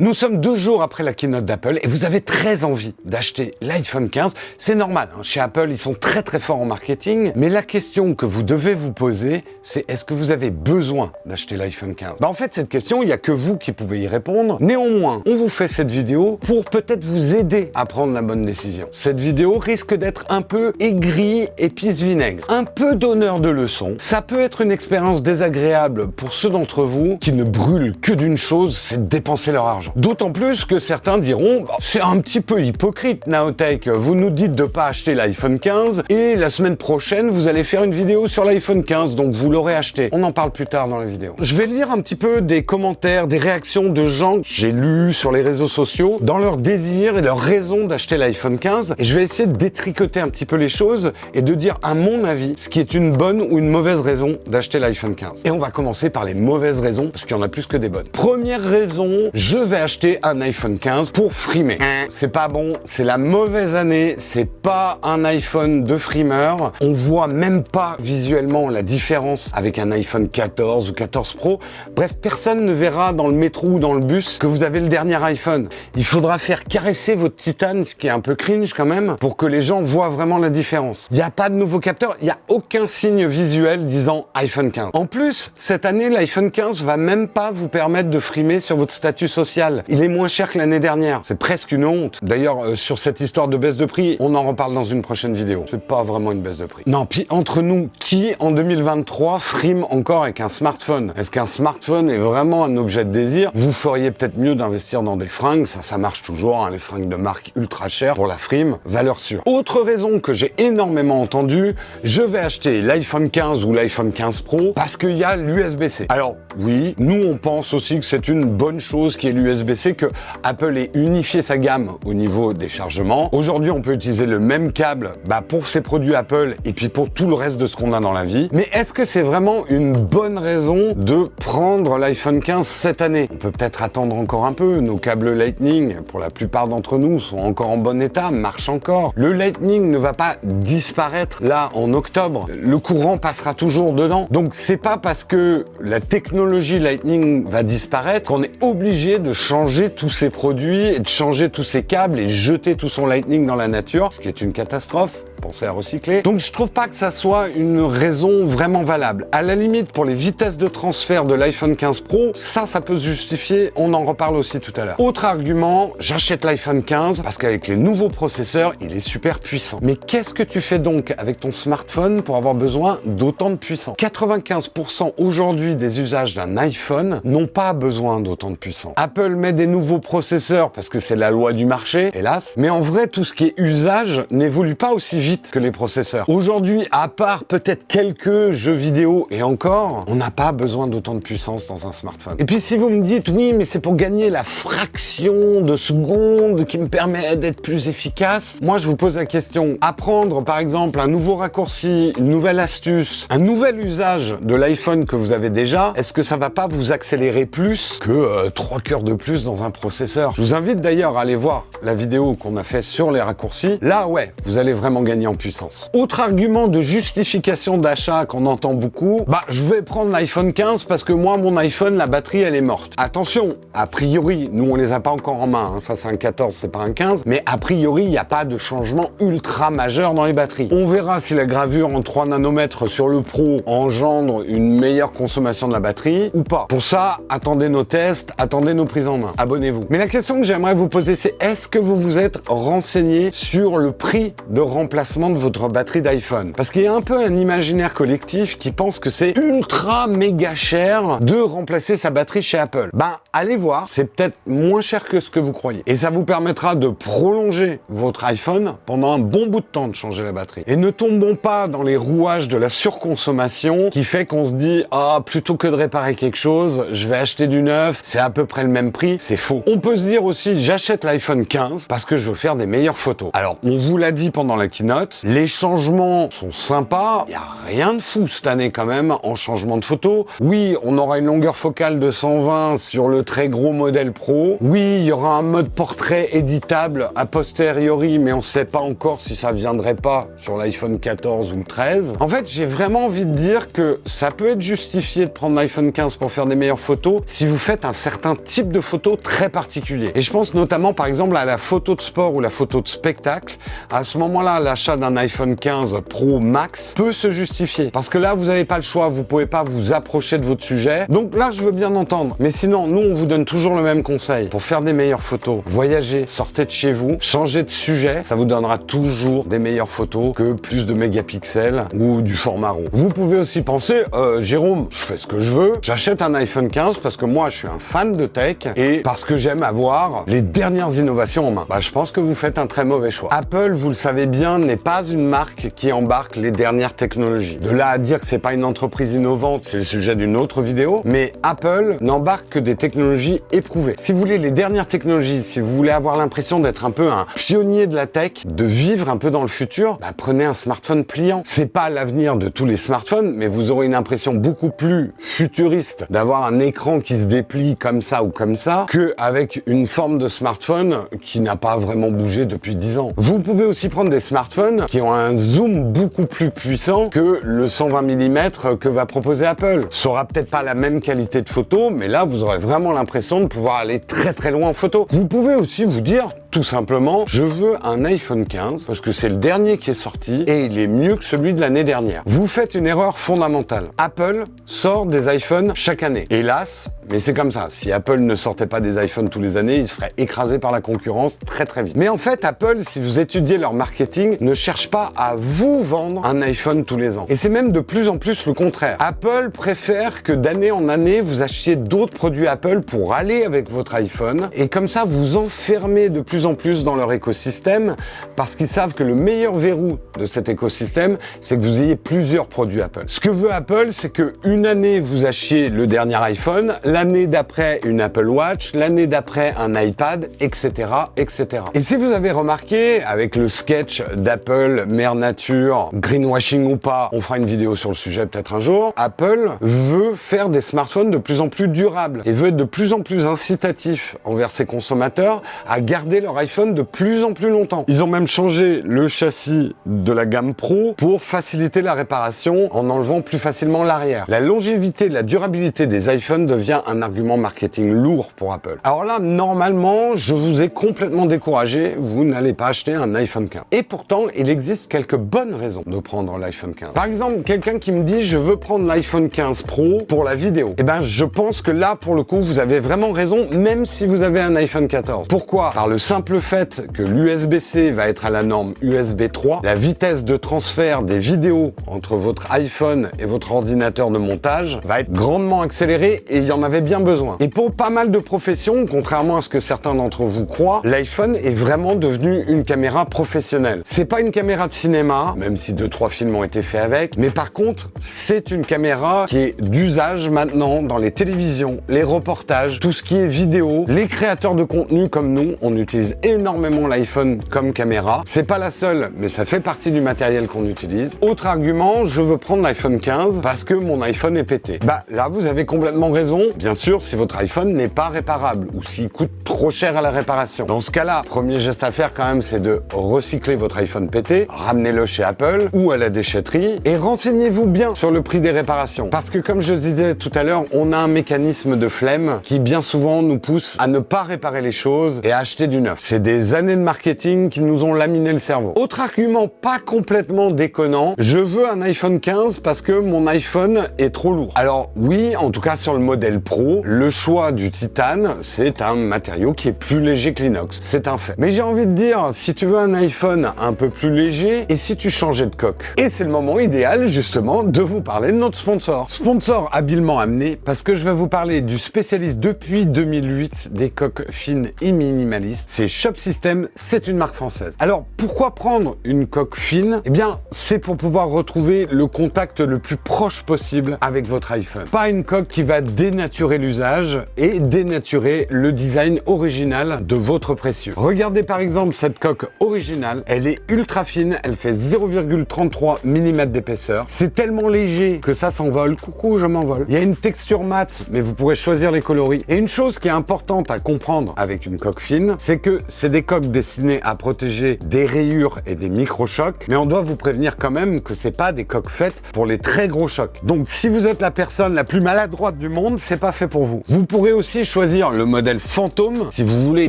Nous sommes 2 jours après la keynote d'Apple et vous avez très envie d'acheter l'iPhone 15. C'est normal, hein. Chez Apple, ils sont très forts en marketing. Mais la question que vous devez vous poser, c'est est-ce que vous avez besoin d'acheter l'iPhone 15 ? En fait, cette question, il n'y a que vous qui pouvez y répondre. Néanmoins, on vous fait cette vidéo pour peut-être vous aider à prendre la bonne décision. Cette vidéo risque d'être un peu aigrie, épice vinaigre. Un peu donneur de leçons. Ça peut être une expérience désagréable pour ceux d'entre vous qui ne brûlent que d'une chose, c'est de dépenser leur argent. D'autant plus que certains diront c'est un petit peu hypocrite, Naotech. Vous nous dites de pas acheter l'iPhone 15 et la semaine prochaine, vous allez faire une vidéo sur l'iPhone 15, donc vous l'aurez acheté. On en parle plus tard dans la vidéo. Je vais lire un petit peu des commentaires, des réactions de gens que j'ai lus sur les réseaux sociaux dans leur désir et leur raison d'acheter l'iPhone 15 et je vais essayer de détricoter un petit peu les choses et de dire à mon avis ce qui est une bonne ou une mauvaise raison d'acheter l'iPhone 15. Et on va commencer par les mauvaises raisons parce qu'il y en a plus que des bonnes. Première raison, je vais acheter un iPhone 15 pour frimer. C'est pas bon, c'est la mauvaise année, c'est pas un iPhone de frimeur. On voit même pas visuellement la différence avec un iPhone 14 ou 14 Pro. Bref, personne ne verra dans le métro ou dans le bus que vous avez le dernier iPhone. Il faudra faire caresser votre titane, ce qui est un peu cringe quand même, pour que les gens voient vraiment la différence. Il n'y a pas de nouveau capteur, il n'y a aucun signe visuel disant iPhone 15. En plus, cette année, l'iPhone 15 va même pas vous permettre de frimer sur votre statut social. Il est moins cher que l'année dernière. C'est presque une honte. D'ailleurs, sur cette histoire de baisse de prix, on en reparle dans une prochaine vidéo. C'est pas vraiment une baisse de prix. Non, puis entre nous, qui en 2023 frime encore avec un smartphone? Est-ce qu'un smartphone est vraiment un objet de désir? Vous feriez peut-être mieux d'investir dans des fringues, ça marche toujours, hein, les fringues de marque ultra chères pour la frime, valeur sûre. Autre raison que j'ai énormément entendue, je vais acheter l'iPhone 15 ou l'iPhone 15 Pro parce qu'il y a l'USB-C. Alors oui, nous on pense aussi que c'est une bonne chose qui est l'USB-C, que Apple ait unifié sa gamme au niveau des chargements. Aujourd'hui, on peut utiliser le même câble pour ses produits Apple et puis pour tout le reste de ce qu'on a dans la vie. Mais est-ce que c'est vraiment une bonne raison de prendre l'iPhone 15 cette année? On peut peut-être attendre encore un peu. Nos câbles Lightning, pour la plupart d'entre nous, sont encore en bon état, marchent encore. Le Lightning ne va pas disparaître là en octobre. Le courant passera toujours dedans. Donc c'est pas parce que la technologie Lightning va disparaître qu'on est obligé de changer tous ces produits et de changer tous ces câbles et jeter tout son Lightning dans la nature, ce qui est une catastrophe. Pensez à recycler. Donc je trouve pas que ça soit une raison vraiment valable. À la limite, pour les vitesses de transfert de l'iPhone 15 Pro, ça peut se justifier. On en reparle aussi tout à l'heure. Autre argument, j'achète l'iPhone 15 parce qu'avec les nouveaux processeurs, il est super puissant. Mais qu'est-ce que tu fais donc avec ton smartphone pour avoir besoin d'autant de puissance? 95% aujourd'hui des usages d'un iPhone n'ont pas besoin d'autant de puissance. Apple met des nouveaux processeurs parce que c'est la loi du marché, hélas. Mais en vrai, tout ce qui est usage n'évolue pas aussi vite que les processeurs. Aujourd'hui, à part peut-être quelques jeux vidéo et encore, on n'a pas besoin d'autant de puissance dans un smartphone. Et puis si vous me dites oui, mais c'est pour gagner la fraction de seconde qui me permet d'être plus efficace, moi je vous pose la question, apprendre par exemple un nouveau raccourci, une nouvelle astuce, un nouvel usage de l'iPhone que vous avez déjà, est-ce que ça va pas vous accélérer plus que 3 cœurs de plus dans un processeur? Je vous invite d'ailleurs à aller voir la vidéo qu'on a fait sur les raccourcis. Là ouais, vous allez vraiment gagner en puissance. Autre argument de justification d'achat qu'on entend beaucoup, je vais prendre l'iPhone 15 parce que moi, mon iPhone, la batterie, elle est morte. Attention, a priori, nous, on les a pas encore en main, hein. Ça, c'est un 14, c'est pas un 15, mais a priori, il n'y a pas de changement ultra majeur dans les batteries. On verra si la gravure en 3 nanomètres sur le Pro engendre une meilleure consommation de la batterie ou pas. Pour ça, attendez nos tests, attendez nos prises en main. Abonnez-vous. Mais la question que j'aimerais vous poser, c'est est-ce que vous vous êtes renseigné sur le prix de remplacement de votre batterie d'iPhone? Parce qu'il y a un peu un imaginaire collectif qui pense que c'est ultra méga cher de remplacer sa batterie chez Apple. Allez voir, c'est peut-être moins cher que ce que vous croyez. Et ça vous permettra de prolonger votre iPhone pendant un bon bout de temps de changer la batterie. Et ne tombons pas dans les rouages de la surconsommation qui fait qu'on se dit plutôt que de réparer quelque chose, je vais acheter du neuf, c'est à peu près le même prix. C'est faux. On peut se dire aussi, j'achète l'iPhone 15 parce que je veux faire des meilleures photos. Alors, on vous l'a dit pendant la keynote, note. Les changements sont sympas. Il n'y a rien de fou cette année quand même en changement de photo. Oui, on aura une longueur focale de 120 sur le très gros modèle Pro. Oui, il y aura un mode portrait éditable a posteriori, mais on ne sait pas encore si ça viendrait pas sur l'iPhone 14 ou 13. En fait, j'ai vraiment envie de dire que ça peut être justifié de prendre l'iPhone 15 pour faire des meilleures photos si vous faites un certain type de photo très particulier. Et je pense notamment par exemple à la photo de sport ou la photo de spectacle. À ce moment-là, l'achat d'un iPhone 15 Pro Max peut se justifier. Parce que là, vous n'avez pas le choix, vous pouvez pas vous approcher de votre sujet. Donc là, je veux bien entendre. Mais sinon, nous, on vous donne toujours le même conseil. Pour faire des meilleures photos, voyagez, sortez de chez vous, changez de sujet, ça vous donnera toujours des meilleures photos que plus de mégapixels ou du format RAW. Vous pouvez aussi penser, Jérôme, je fais ce que je veux, j'achète un iPhone 15 parce que moi, je suis un fan de tech et parce que j'aime avoir les dernières innovations en main. Bah, je pense que vous faites un très mauvais choix. Apple, vous le savez bien, n'est pas une marque qui embarque les dernières technologies. De là à dire que c'est pas une entreprise innovante, c'est le sujet d'une autre vidéo, mais Apple n'embarque que des technologies éprouvées. Si vous voulez les dernières technologies, si vous voulez avoir l'impression d'être un peu un pionnier de la tech, de vivre un peu dans le futur, bah, prenez un smartphone pliant. C'est pas l'avenir de tous les smartphones, mais vous aurez une impression beaucoup plus futuriste d'avoir un écran qui se déplie comme ça ou comme ça, qu'avec une forme de smartphone qui n'a pas vraiment bougé depuis 10 ans. Vous pouvez aussi prendre des smartphones qui ont un zoom beaucoup plus puissant que le 120 mm que va proposer Apple. Ça aura peut-être pas la même qualité de photo, mais là, vous aurez vraiment l'impression de pouvoir aller très très loin en photo. Vous pouvez aussi vous dire, tout simplement, je veux un iPhone 15 parce que c'est le dernier qui est sorti et il est mieux que celui de l'année dernière. Vous faites une erreur fondamentale. Apple sort des iPhones chaque année. Hélas, mais c'est comme ça. Si Apple ne sortait pas des iPhones tous les années, il se ferait écraser par la concurrence très très vite. Mais en fait, Apple, si vous étudiez leur marketing, ne cherche pas à vous vendre un iPhone tous les ans. Et c'est même de plus en plus le contraire. Apple préfère que d'année en année, vous achetiez d'autres produits Apple pour aller avec votre iPhone. Et comme ça, vous enfermez de plus en plus dans leur écosystème parce qu'ils savent que le meilleur verrou de cet écosystème, c'est que vous ayez plusieurs produits Apple. Ce que veut Apple, c'est que une année, vous achetiez le dernier iPhone, l'année d'après, une Apple Watch, l'année d'après, un iPad, etc., etc. Et si vous avez remarqué, avec le sketch d'Apple, Mère Nature, greenwashing ou pas, on fera une vidéo sur le sujet peut-être un jour, Apple veut faire des smartphones de plus en plus durables et veut être de plus en plus incitatif envers ses consommateurs à garder leur iPhone de plus en plus longtemps. Ils ont même changé le châssis de la gamme Pro pour faciliter la réparation en enlevant plus facilement l'arrière. La longévité, la durabilité des iPhones devient un argument marketing lourd pour Apple. Alors là, normalement, je vous ai complètement découragé, vous n'allez pas acheter un iPhone 15. Et pourtant, il existe quelques bonnes raisons de prendre l'iPhone 15. Par exemple, quelqu'un qui me dit « je veux prendre l'iPhone 15 Pro pour la vidéo ». Eh ben, je pense que là, pour le coup, vous avez vraiment raison, même si vous avez un iPhone 14. Pourquoi ? Par le simple fait que l'USB-C va être à la norme USB 3, la vitesse de transfert des vidéos entre votre iPhone et votre ordinateur de montage va être grandement accélérée et il y en avait bien besoin. Et pour pas mal de professions, contrairement à ce que certains d'entre vous croient, l'iPhone est vraiment devenu une caméra professionnelle. C'est pas une caméra de cinéma, même si 2-3 films ont été faits avec, mais par contre, c'est une caméra qui est d'usage maintenant dans les télévisions, les reportages, tout ce qui est vidéo. Les créateurs de contenu comme nous, on utilise énormément l'iPhone comme caméra. C'est pas la seule, mais ça fait partie du matériel qu'on utilise. Autre argument, je veux prendre l'iPhone 15 parce que mon iPhone est pété. Bah là, vous avez complètement raison. Bien sûr, si votre iPhone n'est pas réparable ou s'il coûte trop cher à la réparation. Dans ce cas-là, premier geste à faire quand même, c'est de recycler votre iPhone pété, ramenez-le chez Apple ou à la déchetterie et renseignez-vous bien sur le prix des réparations. Parce que comme je disais tout à l'heure, on a un mécanisme de flemme qui bien souvent nous pousse à ne pas réparer les choses et à acheter du neuf. C'est des années de marketing qui nous ont laminé le cerveau. Autre argument pas complètement déconnant, je veux un iPhone 15 parce que mon iPhone est trop lourd. Alors oui, en tout cas sur le modèle Pro, le choix du titane, c'est un matériau qui est plus léger que l'inox. C'est un fait. Mais j'ai envie de dire, si tu veux un iPhone un peu plus léger, et si tu changeais de coque? Et c'est le moment idéal justement de vous parler de notre sponsor. Sponsor habilement amené parce que je vais vous parler du spécialiste depuis 2008 des coques fines et minimalistes. C'est Shop System, c'est une marque française. Alors, pourquoi prendre une coque fine? Eh bien, c'est pour pouvoir retrouver le contact le plus proche possible avec votre iPhone. Pas une coque qui va dénaturer l'usage et dénaturer le design original de votre précieux. Regardez par exemple cette coque originale, elle est ultra fine, elle fait 0,33 mm d'épaisseur. C'est tellement léger que ça s'envole. Coucou, je m'envole. Il y a une texture mate, mais vous pourrez choisir les coloris. Et une chose qui est importante à comprendre avec une coque fine, c'est que c'est des coques destinées à protéger des rayures et des micro-chocs, mais on doit vous prévenir quand même que c'est pas des coques faites pour les très gros chocs. Donc si vous êtes la personne la plus maladroite du monde, c'est pas fait pour vous. Vous pourrez aussi choisir le modèle fantôme si vous voulez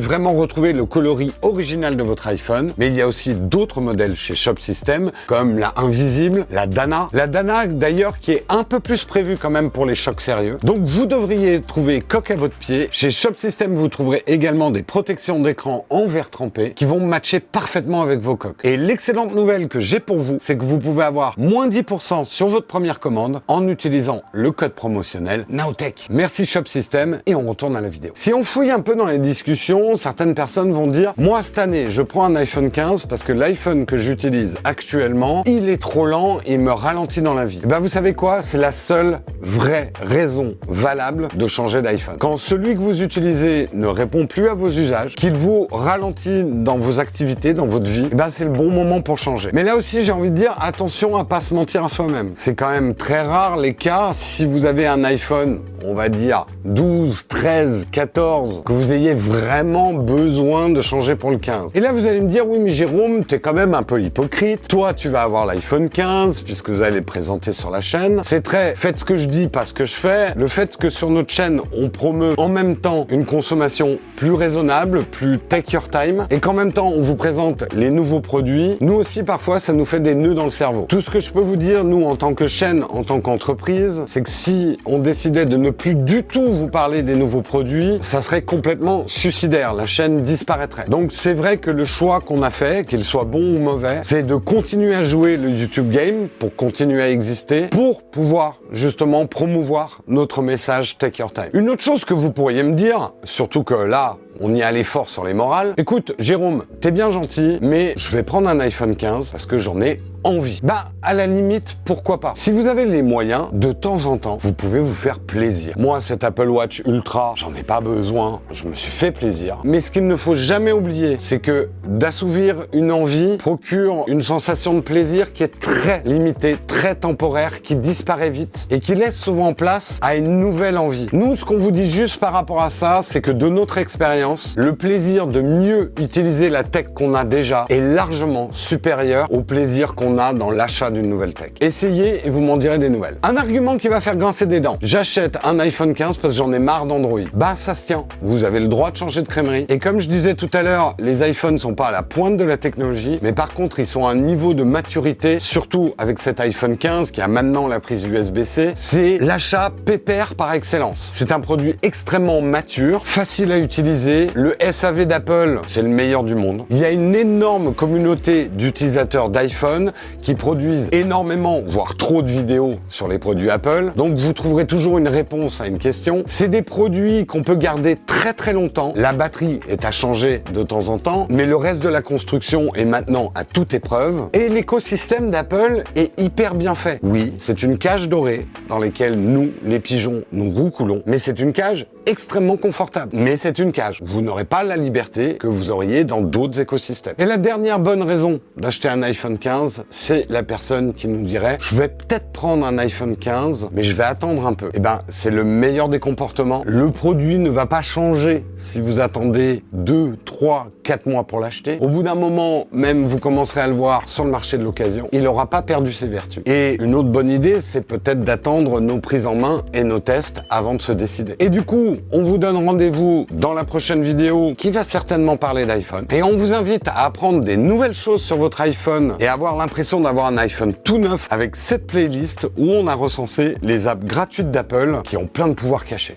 vraiment retrouver le coloris original de votre iPhone, mais il y a aussi d'autres modèles chez Shop System, comme la Invisible, la Dana. La Dana d'ailleurs qui est un peu plus prévue quand même pour les chocs sérieux. Donc vous devriez trouver coque à votre pied. Chez Shop System, vous trouverez également des protections d'écran en verre trempé qui vont matcher parfaitement avec vos coques. Et l'excellente nouvelle que j'ai pour vous, c'est que vous pouvez avoir moins 10% sur votre première commande en utilisant le code promotionnel Nowtech. Merci Shop System et on retourne à la vidéo. Si on fouille un peu dans les discussions, certaines personnes vont dire « Moi cette année, je prends un iPhone 15 parce que l'iPhone que j'utilise actuellement, il est trop lent, il me ralentit dans la vie. » Et ben vous savez quoi? C'est la seule vraie raison valable de changer d'iPhone. Quand celui que vous utilisez ne répond plus à vos usages, qu'il vous ralentit dans vos activités, dans votre vie, et ben c'est le bon moment pour changer. Mais là aussi, j'ai envie de dire attention à pas se mentir à soi-même. C'est quand même très rare les cas, si vous avez un iPhone, on va dire 12, 13, 14, que vous ayez vraiment besoin de changer pour le 15. Et là, vous allez me dire, oui, mais Jérôme, t'es quand même un peu hypocrite. Toi, tu vas avoir l'iPhone 15, puisque vous allez le présenter sur la chaîne. C'est très, faites ce que je dis, pas ce que je fais. Le fait que sur notre chaîne, on promeut en même temps une consommation plus raisonnable, plus take your time, et qu'en même temps, on vous présente les nouveaux produits, nous aussi, parfois, ça nous fait des nœuds dans le cerveau. Tout ce que je peux vous dire, nous, en tant que chaîne, en tant qu'entreprise, c'est que si on décidait de ne plus du tout vous parler des nouveaux produits, ça serait complètement suicidaire. La chaîne disparaîtrait. Donc, c'est vrai que le choix qu'on a fait, qu'il soit bon ou mauvais, c'est de continuer à jouer le YouTube Game pour continuer à exister, pour pouvoir justement promouvoir notre message Take Your Time. Une autre chose que vous pourriez me dire, surtout que là, on y allait fort sur les morales. Écoute, Jérôme, t'es bien gentil, mais je vais prendre un iPhone 15 parce que j'en ai envie. Bah, à la limite, pourquoi pas? Si vous avez les moyens, de temps en temps, vous pouvez vous faire plaisir. Moi, cet Apple Watch Ultra, j'en ai pas besoin. Je me suis fait plaisir. Mais ce qu'il ne faut jamais oublier, c'est que d'assouvir une envie procure une sensation de plaisir qui est très limitée, très temporaire, qui disparaît vite et qui laisse souvent place à une nouvelle envie. Nous, ce qu'on vous dit juste par rapport à ça, c'est que de notre expérience, le plaisir de mieux utiliser la tech qu'on a déjà est largement supérieur au plaisir qu'on a dans l'achat d'une nouvelle tech. Essayez et vous m'en direz des nouvelles. Un argument qui va faire grincer des dents. J'achète un iPhone 15 parce que j'en ai marre d'Android. Bah, ça se tient. Vous avez le droit de changer de crèmerie. Et comme je disais tout à l'heure, les iPhones sont pas à la pointe de la technologie, mais par contre, ils sont à un niveau de maturité, surtout avec cet iPhone 15 qui a maintenant la prise USB-C. C'est l'achat pépère par excellence. C'est un produit extrêmement mature, facile à utiliser. Le SAV d'Apple, c'est le meilleur du monde. Il y a une énorme communauté d'utilisateurs d'iPhone qui produisent énormément, voire trop de vidéos sur les produits Apple. Donc vous trouverez toujours une réponse à une question. C'est des produits qu'on peut garder très très longtemps. La batterie est à changer de temps en temps, mais le reste de la construction est maintenant à toute épreuve. Et l'écosystème d'Apple est hyper bien fait. Oui, c'est une cage dorée dans laquelle nous, les pigeons, nous roucoulons, mais c'est une cage extrêmement confortable. Mais c'est une cage. Vous n'aurez pas la liberté que vous auriez dans d'autres écosystèmes. Et la dernière bonne raison d'acheter un iPhone 15, c'est la personne qui nous dirait « Je vais peut-être prendre un iPhone 15, mais je vais attendre un peu. » Eh ben, c'est le meilleur des comportements. Le produit ne va pas changer si vous attendez 2, 3, 4 mois pour l'acheter. Au bout d'un moment, même vous commencerez à le voir sur le marché de l'occasion, il n'aura pas perdu ses vertus. Et une autre bonne idée, c'est peut-être d'attendre nos prises en main et nos tests avant de se décider. Et du coup, on vous donne rendez-vous dans la prochaine vidéo qui va certainement parler d'iPhone. Et on vous invite à apprendre des nouvelles choses sur votre iPhone et avoir l'impression d'avoir un iPhone tout neuf avec cette playlist où on a recensé les apps gratuites d'Apple qui ont plein de pouvoirs cachés.